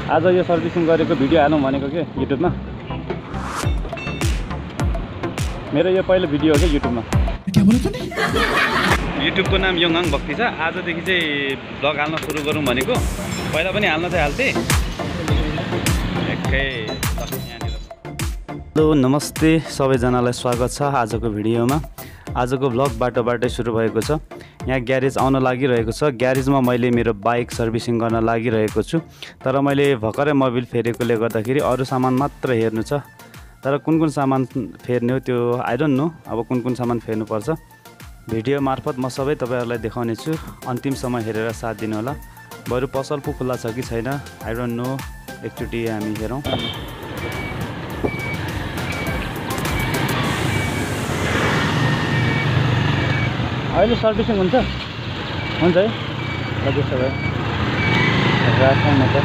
आज यो सर्भिसिङ गरेको भिडियो हालौँ भनेको के युट्युबमा। मेरो यो पहिलो भिडियो हो क्या युट्युबमा। युट्युबको नाम योङहाङ भक्ति छ। आजदेखि चाहिँ ब्लग हाल्न सुरु गरौँ भनेको। पहिला पनि हाल्न चाहिँ हाल्थेँ। हेलो नमस्ते सबैजनालाई स्वागत छ आजको भिडियोमा। आजको ब्लग बाटोबाटै सुरु भएको छ। यहाँ ग्यारेज आउन लागिरहेको छ। ग्यारेजमा मैले मेरो बाइक सर्भिसिङ गर्न लागिरहेको छु। तर मैले भर्खरै मोबिल फेरेकोले गर्दाखेरि अरू सामान मात्र हेर्नु छ। तर कुन कुन सामान फेर्ने हो त्यो आई डोन्ट नो। अब कुन कुन सामान फेर्नुपर्छ भिडियो मार्फत म सबै तपाईहरुलाई देखाउने छु। अन्तिमसम्म हेरेर साथ दिनु होला। बरु पसल पो खुल्ला छ कि छैन आई डोन्ट नो। एकचोटि हामी हेरौँ। अहिले सर्भिसिङ हुन्छ है। त्यसो भए राखौँ त।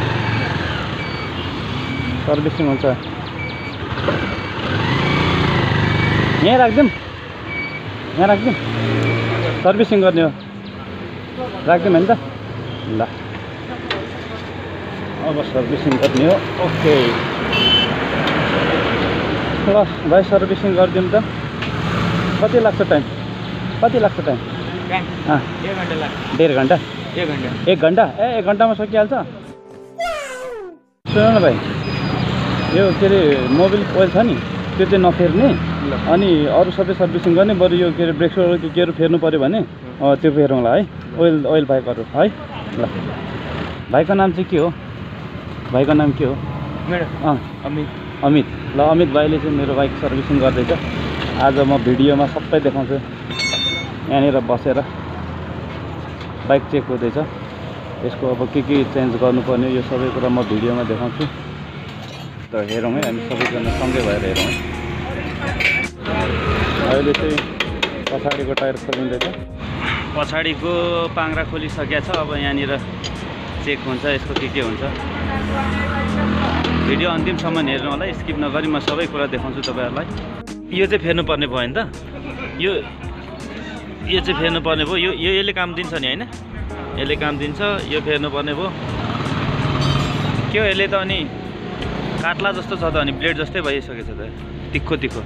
सर्भिसिङ हुन्छ। यहाँ राखिदिउँ। यहाँ राखिदिउँ। सर्भिसिङ गर्ने हो। राखिदिउँ होइन त। ल अब सर्भिसिङ गर्ने हो। ओके ल भाइ सर्भिसिङ गरिदिउँ त। कति लाग्छ टाइम? कति लाग्छ टाइम? 1 घन्टा लाग्छ। 1.5 घन्टा? 1 घन्टा। 1 घन्टा? ए 1 घन्टामा सकिहाल्छ? सुन न भाइ, यो के अरे मोबिल ओइल छ नि त्यो चाहिँ नफेर्ने। अनि अरू सबै सर्भिसिङ गर्ने। बरु यो के अरे ब्रेक के केहरू फेर्नु पऱ्यो भने त्यो फेरौँला है। ओइल बाइकहरू है। ल भाइको नाम चाहिँ के हो? भाइको नाम के हो? मेरो अमित। ल अमित भाइले चाहिँ मेरो बाइक सर्भिसिङ गर्दैछ। आज म भिडियोमा सबै देखाउँछु। यहाँनिर बसेर बाइक चेक हुँदैछ। यसको अब के चेन्ज गर्नुपर्ने यो सबै कुरा म भिडियोमा देखाउँछु। त हेरौँ है, हामी सबैजना सँगै भएर हेरौँ है। अहिले चाहिँ पछाडिको टायर खोलिँदैछ। पछाडिको पाङ्रा खोलिसकेको छ। अब यहाँनिर चेक हुन्छ यसको के हुन्छ। भिडियो अन्तिमसम्म हेर्नु होला। स्किप नगरी म सबै कुरा देखाउँछु तपाईँहरूलाई। यो चाहिँ फेर्नुपर्ने भयो नि त। यो चाहिँ फेर्नुपर्ने भयो। यो यसले काम दिन्छ नि होइन? यसले काम दिन्छ। यो फेर्नुपर्ने भयो। के हो यसले त अनि काट्ला जस्तो छ त। अनि ब्लेड जस्तै भइसकेको छ त। तिखो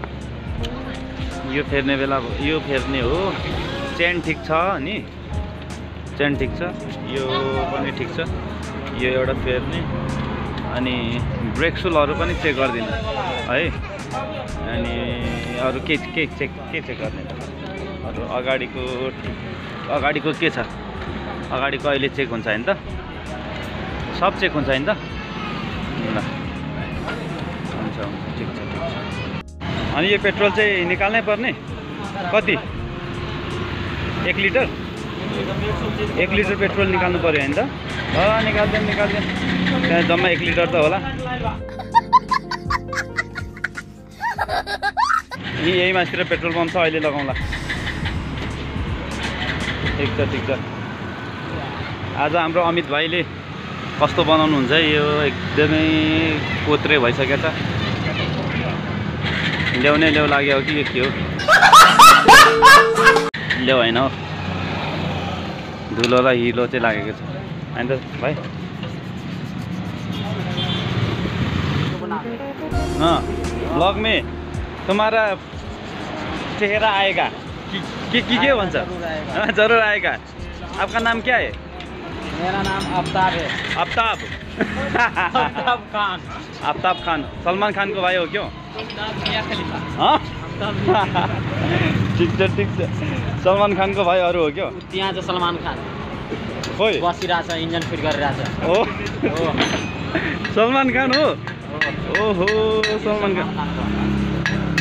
यो फेर्ने बेला यो फेर्ने हो। चेन ठिक छ नि? चेन ठिक छ। यो पनि ठिक छ। यो एउटा फेर्ने। अनि ब्रेक सुलहरू पनि चेक गरिदिनु है। अनि अरू के चेक गर्ने त? अरू अगाडिको के छ? अगाडिको अहिले चेक हुन्छ होइन त? सब चेक हुन्छ होइन त? ल हुन्छ ठिक छ। अनि यो पेट्रोल चाहिँ निकाल्नै पर्ने? कति? 1 लिटर? 1 लिटर पेट्रोल निकाल्नु पऱ्यो होइन त? निकाल्दैन। त्यहाँ जम्मा 1 लिटर त होला। यही मासतिर पेट्रोल पम्प छ। अहिले लगाउँला। ठिक छ। आज हाम्रो अमित भाइले कस्तो बनाउनुहुन्छ यो एकदमै कोत्रे भइसकेको छ। ल्याउनै लाग्यो हो कि यो के हो? ल्याउ होइन हो। धुलो र हिलो चाहिँ लागेको छ होइन त भाइ? ब्लॉग में तुम्हारा चेहरा आएगा कि भन्छ? जरूर आएगा। आपका नाम क्या है? मेरा नाम आफ्ताब है। आफ्ताब? आफ्ताब खान सलमान खान को भाइ हो क्यों? ठिक छ। सलमान खान को भाइहरू हो क्यों? त्यहाँ चाहिँ सलमान खान खोइ बसिरहेछ, इन्जन फिट गरिरहेछ। ओ सलमान खान हो? ओहो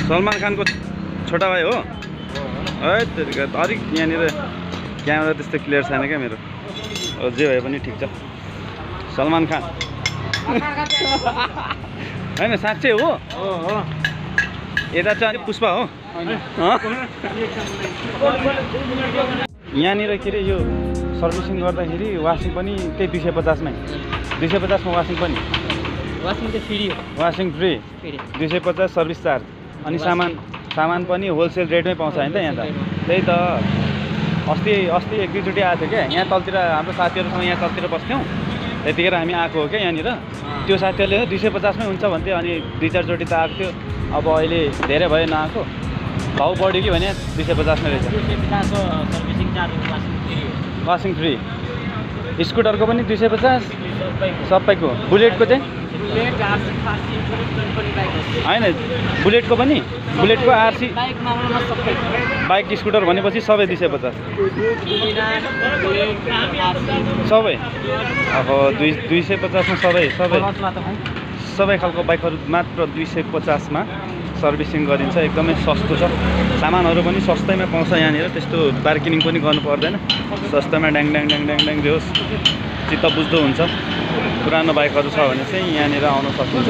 सलमान खान को छोटा भाइ हो? अलिक यहाँनिर क्यामेरा त्यस्तो क्लियर छैन क्या मेरो। जे भए पनि ठिक छ। सलमान खान होइन साँच्चै हो? यता चाहिँ पुष्पा हो? यहाँनिर के अरे यो सर्भिसिङ गर्दाखेरि वासिङ पनि त्यही 250 मै। 250 मा वासिङ पनि? वासिङ त फ्री हो। Washing free 250 service charge. अनि सामान पनि होलसेल रेटमै पाउँछ हैन त यहाँ त? त्यही त अस्ति 1-2 चोटि आएको थियो क्या यहाँ तलतिर। हाम्रो साथीहरूसँग यहाँ तलतिर बस्थ्यौँ। त्यतिखेर हामी आएको हो क्या यहाँनिर त्यो साथीहरूले 250मै हुन्छ भन्थ्यो अनि 2-4 चोटि त आएको थियो अब अहिले धेरै भयो नआएको भाउ बढ्यो कि भने 250मै रहेछ 250 हो सर्भिसिङ चार्ज वासिङ फ्री हो वासिङ फ्री स्कुटरको पनि 250 सबैको बुलेटको चाहिँ बुलेट आरसी फारसी इन्स्योरेन्स पनि बाइक हो होइन बुलेटको पनि बुलेटको आरसी बाइक मामलामा सबै बाइक स्कुटर भनेपछि सबै 250 सबै अब 250मा सबै खालको बाइकहरू मात्र 250 मा सर्भिसिङ गरिन्छ एकदमै सस्तो छ सामानहरू पनि सस्तैमा पाउँछ यहाँनिर त्यस्तो बार्गेनिङ पनि गर्नु पर्दैन सस्तैमा ड्याङ ड्याङ ड्याङ ड्याङ ड्याङ दियोस् चित्त बुझ्दो हुन्छ पुरानो बाइकहरू छ भने चाहिँ यहाँनिर आउन सकिन्छ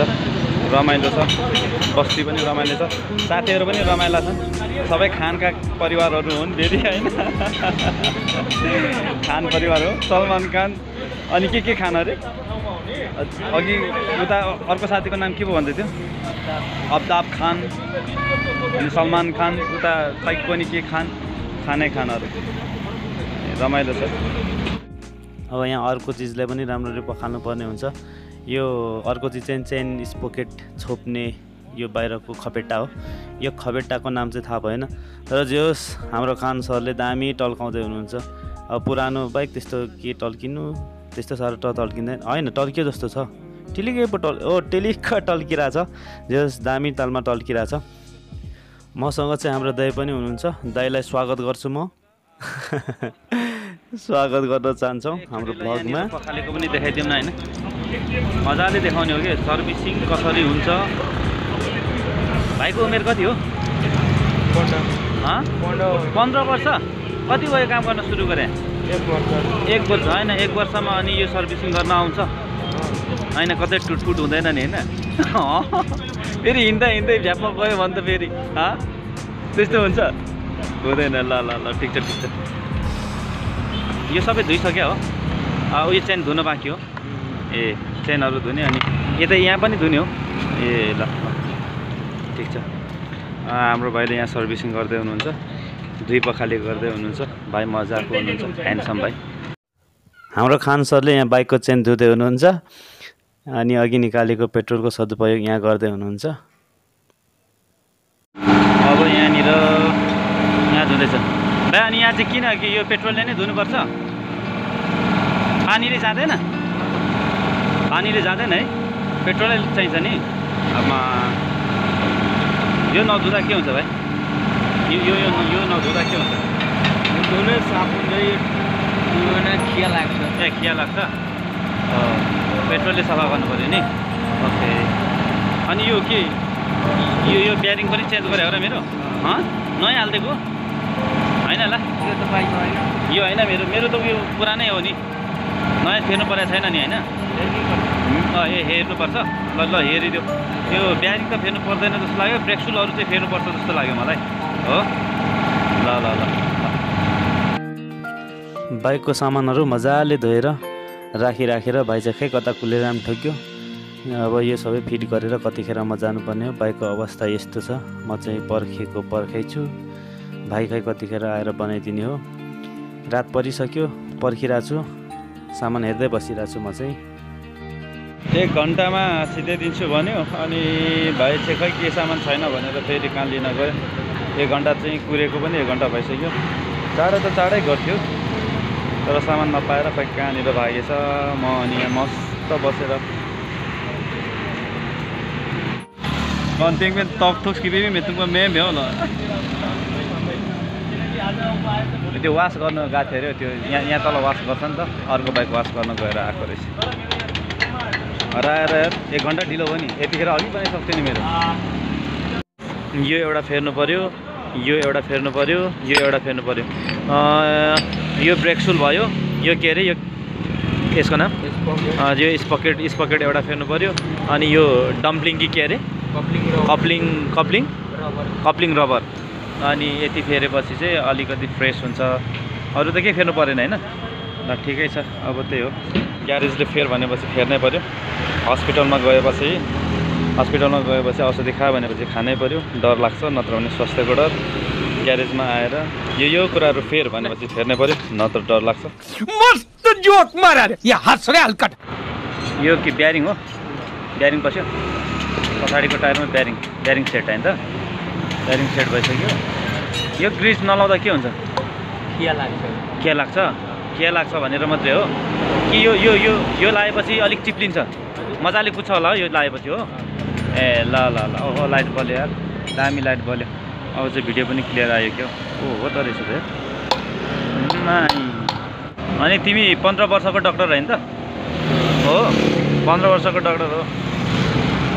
रमाइलो छ बस्ती पनि रमाइलो छ साथीहरू पनि रमाइला छन् सबै खानका परिवारहरू हुन् फेरि होइन खान परिवार हो सलमान खान अनि के खान अरे अघि उता अर्को साथीको नाम के पो भन्दै थियो अब्ताब खान अनि सलमान खान उता खै पनि के खानै खानहरू रमाइलो छ अब यहाँ अर्को चिजलाई पनि राम्ररी पखाल्नु पर्ने हुन्छ यो अर्को चिज चाहिँ चेन स्पोकेट छोप्ने यो बाहिरको खपेट्टा हो यो खपेट्टाको नाम चाहिँ थाहा भएन तर जे होस् हाम्रो खान सरले दामी टल्काउँदै हुनुहुन्छ अब पुरानो बाइक त्यस्तो के टल्किनु त्यस्तो साह्रो टल्किँदैन होइन टल्कियो जस्तो छ टिलिकै पो टेलिक्क टल्किरहेछ जे होस् दामी तालमा टल्किरहेछ मसँग चाहिँ हाम्रो दाइ पनि हुनुहुन्छ दाइलाई स्वागत गर्छु म स्वागत गर्न चाहन्छौँ हाम्रो भ्लगमा पखालेको पनि देखाइदिउँ न होइन मजाले देखाउने हो कि सर्भिसिङ कसरी हुन्छ भाइको उमेर कति हो 15 वर्ष कति भयो काम गर्न सुरु गरे 1 वर्ष होइन 1 वर्षमा अनि यो सर्भिसिङ गर्न आउँछ होइन कतै टुटफुट हुँदैन नि होइन फेरि हिँड्दै झ्यापमा गयो भने त फेरि त्यस्तो हुन्छ हुँदैन ल ठिक छ यो सबै धुइसक्यो हो उयो चेन धुन बाँकी हो ए चेनहरू धुने अनि यता यहाँ पनि धुने हो ए ल ठिक छ हाम्रो भाइले यहाँ सर्भिसिङ गर्दै हुनुहुन्छ दुई पखाली गर्दै हुनुहुन्छ भाइ मजाको हुनुहुन्छ ह्यान्डसम भाइ हाम्रो खान सरले यहाँ बाइकको चेन धुँदै हुनुहुन्छ अनि अघि निकालेको पेट्रोलको सदुपयोग यहाँ गर्दै हुनुहुन्छ अब यहाँनिर यहाँ धुँदैछ भाइ अनि यहाँ चाहिँ किन कि यो पेट्रोलले नै धुनुपर्छ पानीले जाँदैन है पेट्रोलै चाहिन्छ नि अब यो नधुँदा के हुन्छ भाइ यो नधुँदा के हुन्छ धुने साबुनले खिया लाग्छ खिया लाग्छ पेट्रोलले सफा गर्नु पऱ्यो नि ओके अनि यो के यो ब्यारिङ पनि चेन्ज गरे हो र मेरो नयाँ हालिदिएको होइन ल यो होइन मेरो त उयो पुरानै हो नि नयाँ फेर्नु परेको छैन नि होइन ए हेर्नुपर्छ ल हेरिदियो यो ब्यारिङ त फेर्नु पर्दैन जस्तो लाग्यो ब्रेक सुलहरू चाहिँ फेर्नुपर्छ जस्तो लाग्यो मलाई हो ल बाइकको सामानहरू मजाले धोएर राखेर भाइ चाहिँ खै कता कुलेर पनि ठोक्यो अब यो सबै फिट गरेर कतिखेर म जानुपर्ने हो बाइकको अवस्था यस्तो छ म चाहिँ पर्खै छु भाइ खै कतिखेर आएर बनाइदिने हो रात परिसक्यो पर्खिरहेको छु सामान हेर्दै बसिरहेको छु म चाहिँ 1 घन्टामा सिधाइदिन्छु भन्यो अनि भाइ चाहिँ खै के सामान छैन भनेर फेरि कहाँ लिन गयो 1 घन्टा चाहिँ कुरेको पनि 1 घन्टा भइसक्यो चाँडो त चाँडै गर्थ्यो तर सामान नपाएर खै कहाँनिर भागेछ म अनि यहाँ मस्त बसेर Konting top thuốc कि भी मेरे तुमको मैं भेव ल त्यो वास गर्न गएको थियो अरे त्यो यहाँ तल वास गर्छ नि त अर्को बाइक वास गर्न गएर आएको रहेछ हराएर 1 घन्टा ढिलो भयो नि यतिखेर अघि पनि सक्थ्यो नि मेरो यो एउटा फेर्नु पर्यो यो एउटा फेर्नु पर्यो यो एउटा फेर्नु पर्यो यो ब्रेक सुल भयो यो के अरे यो यसको नाम यो स्पकेट एउटा फेर्नु पर्यो अनि यो डम्पलिङ कि के अरे कप्लिङ रबर अनि यति फेरेपछि चाहिँ अलिकति फ्रेस हुन्छ अरू त के फेर्नु परेन हैन ल ठिकै छ अब त्यही हो ग्यारेजले फेर भनेपछि फेर्नै पर्यो हस्पिटलमा गएपछि औषधि खा भनेपछि खानै पर्यो डर लाग्छ नत्र भने स्वास्थ्यको डर ग्यारेजमा आएर यो कुराहरु फेर भनेपछि फेर्नै पर्यो नत्र डर लाग्छ मस्त जोक मारा रे या हँस रे हल्कट यो कि ब्यारिङ हो ब्यारिङ पस्यो पछाडिको टायरमा ब्यारिङ सेट होइन त ब्यारिङ सेट भइसक्यो यो ग्रिज नलाउँदा के हुन्छ के लाग्छ भनेर मात्रै हो कि यो लगाएपछि अलिक चिप्लिन्छ मजाले कुद्छ होला हो यो लगाएपछि हो ए ल ओहो लाइट बल्यो यार दामी लाइट बल्यो अब चाहिँ भिडियो पनि क्लियर आयो क्या हो त रहेछ अनि तिमी 15 वर्षको डक्टर होइन त हो 15 वर्षको डक्टर हो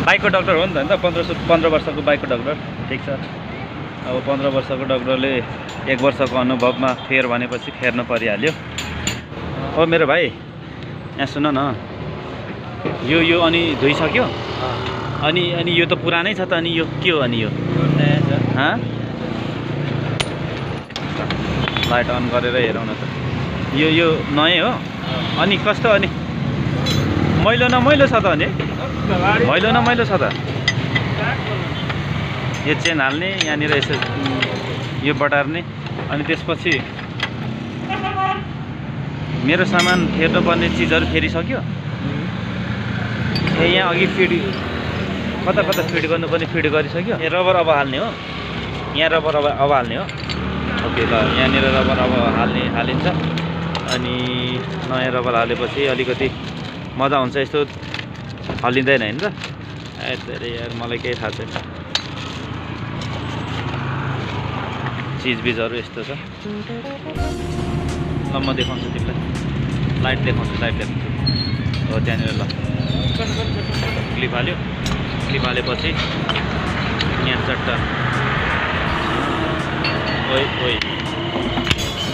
बाइकको डक्टर हो नि त 15 वर्षको बाइकको डक्टर ठिक छ अब 15 वर्षको डक्टरले 1 वर्षको अनुभवमा फेर भनेपछि फेर्नु परिहाल्यो हो मेरो भाइ यहाँ सुन न यो अनि धोइसक्यो अनि यो त पुरानै छ त अनि यो के हो अनि यो लाइट अन गरेर हेरौँ न त यो नयाँ हो अनि कस्तो अनि मैलो न मैलो छ त अनि मैलो न मैलो छ त यो चेन हाल्ने यहाँनिर यसो यो बटार्ने अनि त्यसपछि मेरो सामान फेर्नुपर्ने चिजहरू फेरिसक्यो ए यहाँ अघि फिड कता फिड गर्नुपर्ने फिड गरिसक्यो ए रबर अब हाल्ने हो यहाँ रबर अब हाल्ने हो ओके ल यहाँनिर रबर अब हालिन्छ अनि नयाँ रबर हालेपछि अलिकति मजा हुन्छ यस्तो हल्लिँदैन होइन त ए यार मलाई केही थाहा छैन चिजबिजहरू यस्तो छ ल म देखाउँछु तिमीलाई लाइट देखाउँछु हो त्यहाँनिर ल क्लिप हालेपछि यहाँ चट्टा ओइ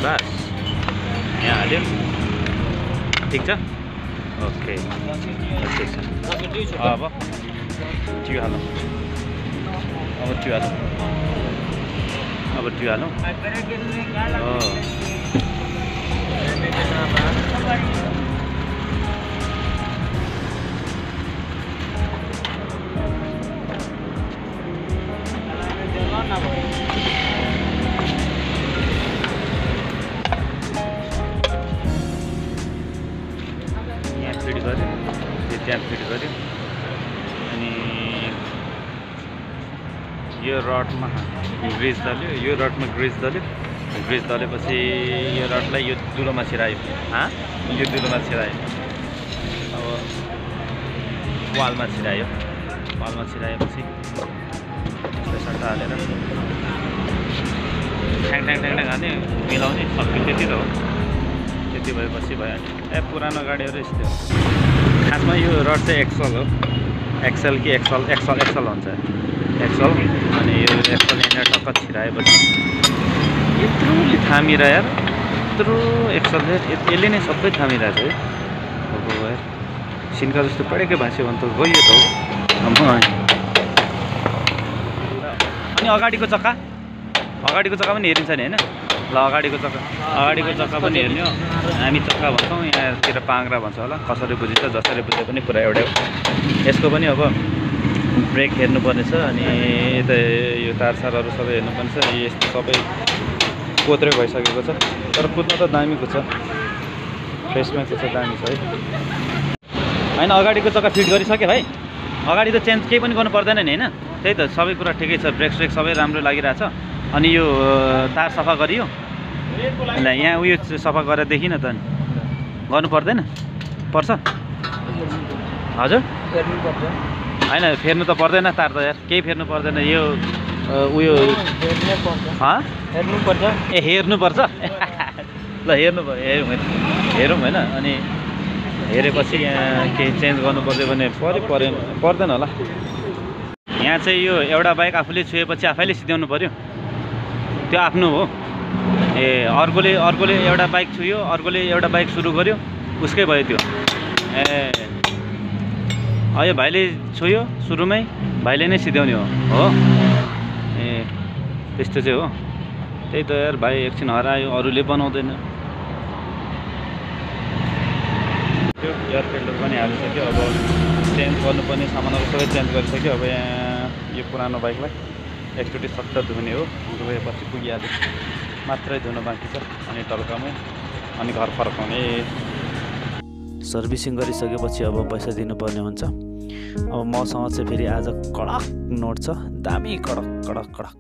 बस यहाँ हाल्यो ठिक छ ओके ठिक छ अब ट्यु हालौँ अब ट्यु हालौँ हो यहाँ फिट गऱ्यो त्यहाँ फिट गऱ्यो अनि यो रडमा ग्रिज दल्यो यो रडमा ग्रिज दलेपछि यो रडलाई यो दुलोमा छिरायो यो दुलोमा छिरायो अब वालमा छिराएपछि सट्टा हालेर ठ्याङ हाल्ने मिलाउने सक्यो त्यति त हो त्यति भएपछि भइहाल्यो ए पुरानो गाडीहरू यस्तै हो खासमा यो रड चाहिँ एक्सल हो एक्सल कि एक्सल हुन्छ एक्सल अनि यो एक्सल यहाँनिर टक्क छिराएपछि यत्रोले थामिरह यार यत्रो एक्सल यसले नै सबै थामिरहेछ है अब यार सिन्का जस्तो पढेकै भाँच्यो भने त गयो त हो अनि अगाडिको चक्का पनि हेरिन्छ नि होइन ल अगाडिको चक्का पनि हेर्ने हो हामी चक्का भन्छौँ यहाँतिर पाङ्ग्रा भन्छ होला कसरी बुझिन्छ जसरी बुझे पनि कुरा एउटै हो यसको पनि अब ब्रेक हेर्नुपर्ने छ अनि यता यो तारसारहरू सबै हेर्नुपर्ने छ यस्तो सबै कोत्रे भइसकेको छ तर कुद्न त दामी कुद्छ फ्रेसमा कुद्छ दामी छ है होइन अगाडिको चक्का फिट गरिसक्यो भाइ अगाडि त चेन्ज केही पनि गर्नु पर्दैन नि होइन त्यही त सबै कुरा ठिकै छ ब्रेक स्रेक सबै राम्रो लागिरहेछ अनि यो तार सफा गरियो ल यहाँ उयो सफा गरेर देखिन त नि गर्नु पर्दैन पर्छ हजुर होइन फेर्नु त पर्दैन तार त यार केही फेर्नु पर्दैन यो उयो हेर्नुपर्छ ल हेरौँ होइन अनि हेरेपछि यहाँ केही चेन्ज गर्नुपर्छ भने पर्दैन होला यहाँ चाहिँ यो एउटा बाइक आफूले छुएपछि आफैले सिध्याउनु पर्यो त्यो आफ्नो हो ए अर्कोले एउटा बाइक छुयो अर्कोले एउटा बाइक सुरु गर्यो उसकै भयो त्यो ए यो भाइले छुयो सुरुमै भाइले नै सिध्याउने हो ए त्यस्तो चाहिँ हो त्यही त यार भाइ एकछिन हरायो अरूले बनाउँदैन त्यो एयर फिल्टर पनि हालिसक्यो अब चेन्ज गर्नुपर्ने सामानहरू सबै चेन्ज गरिसक्यो अब यहाँ यो पुरानो बाइकलाई एकचोटि सट्ट धुने हो धुएपछि पुगिहाल्यो मात्रै धुन बाँकी छ अनि टल्कामै अनि घर फर्काउने सर्भिसिङ गरिसकेपछि अब पैसा दिनुपर्ने हुन्छ। अब मसँग चाहिँ फेरि आज कडक नोट छ, दामी कडक कडक कडक।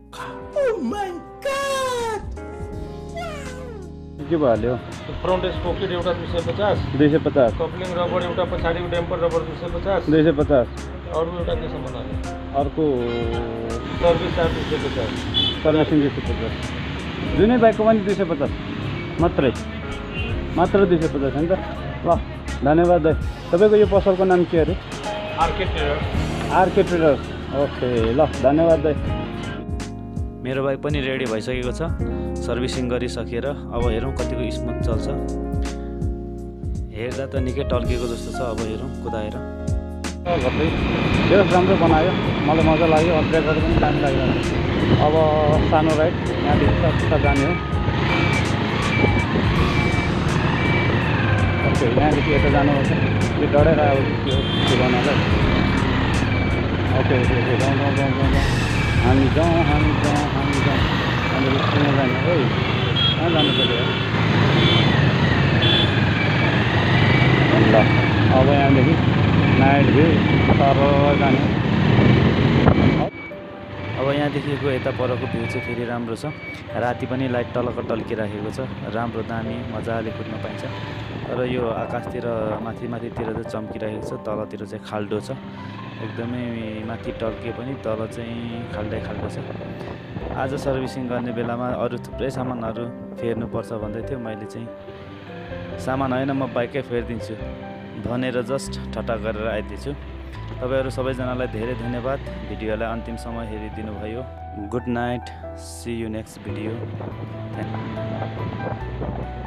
के भयो हाल्यो? फ्रन्ट स्पोकेट एउटा 250, 250, कप्लिङ रबर एउटा पछाडिको ड्याम्पर रबर 250, 250, अरू एउटा के सामान हाल्यो? अर्को सर्भिस चार्ज 250, सर्भिसिङ 250, जुनै बाइकको पनि 250 मात्रै, मात्र 250 हो नि त। ल धन्यवाद दाइ। तपाईँको यो पसलको नाम के अरे? R K traders. R K traders. Okay ल धन्यवाद दाइ। मेरो बाइक पनि रेडी भइसकेको छ, सर्भिसिङ गरिसकेर अब हेरौँ कतिको स्मुथ चल्छ। हेर्दा त निकै टल्केको जस्तो छ, अब हेरौँ कुदाएर। घट्दै बेस राम्रो बनायो, मलाई मजा लाग्यो। ब्रेकहरू पनि दामी लाग्यो। अब सानो राइड यहाँदेखि सस्ता जाने हो। ओके यहाँदेखि यता जानुपर्छ, यो डढेर अब त्यो बनाएर। ओके ओके ओके जाउँ जाउँ जाउँ जाउँ जाउँ हामी जाउँ हामी जाउँ हामी जाउँ हामीले स्कुलमा जाने है। कहाँ जानु पऱ्यो ल। अब यहाँदेखि नाइट भ्यू तर जाने। अब यहाँदेखिको यता परको भ्यू चाहिँ फेरि राम्रो छ, राति पनि लाइट टलक्क टल्किराखेको छ, राम्रो दामी मजाले कुद्न पाइन्छ। तर यो आकाशतिर माथि माथितिर चाहिँ चम्किरहेको छ, तलतिर चाहिँ खाल्डो छ, एकदमै माथि टल्के पनि तल चाहिँ खाल्डै खाल्डो छ। आज सर्भिसिङ गर्ने बेलामा अरू थुप्रै सामानहरू फेर्नुपर्छ भन्दै थियो, मैले चाहिँ सामान होइन म बाइकै फेरिदिन्छु भनेर जस्ट ठट्टा गरेर आइदिन्छु। तपाईहरू सबैजनालाई धेरै धन्यवाद भिडियोलाई अन्तिमसम्म हेरिदिनु भयो। Good night, see you next video. Thank you.